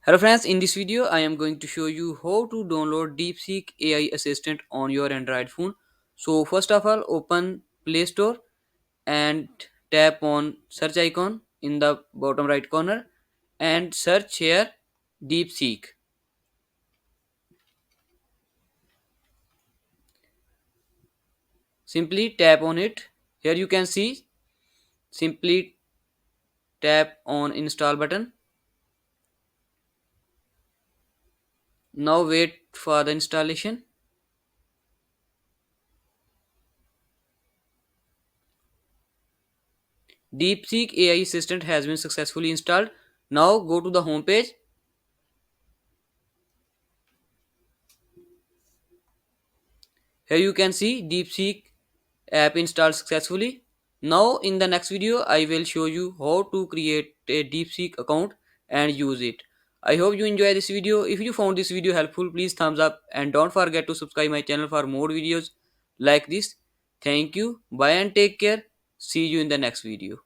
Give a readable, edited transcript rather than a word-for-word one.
Hello friends, in this video I am going to show you how to download Deepseek AI assistant on your Android phone. So first of all open Play Store and tap on search icon in the bottom right corner and search here Deepseek. Simply tap on it. Here you can see simply tap on install button. Now wait for the installation. Deepseek AI assistant has been successfully installed. Now go to the home page. Here you can see Deepseek app installed successfully. Now in the next video I will show you how to create a Deepseek account and use it. I hope you enjoy this video. If you found this video helpful, please thumbs up and don't forget to subscribe my channel for more videos like this. Thank you. Bye and take care. See you in the next video.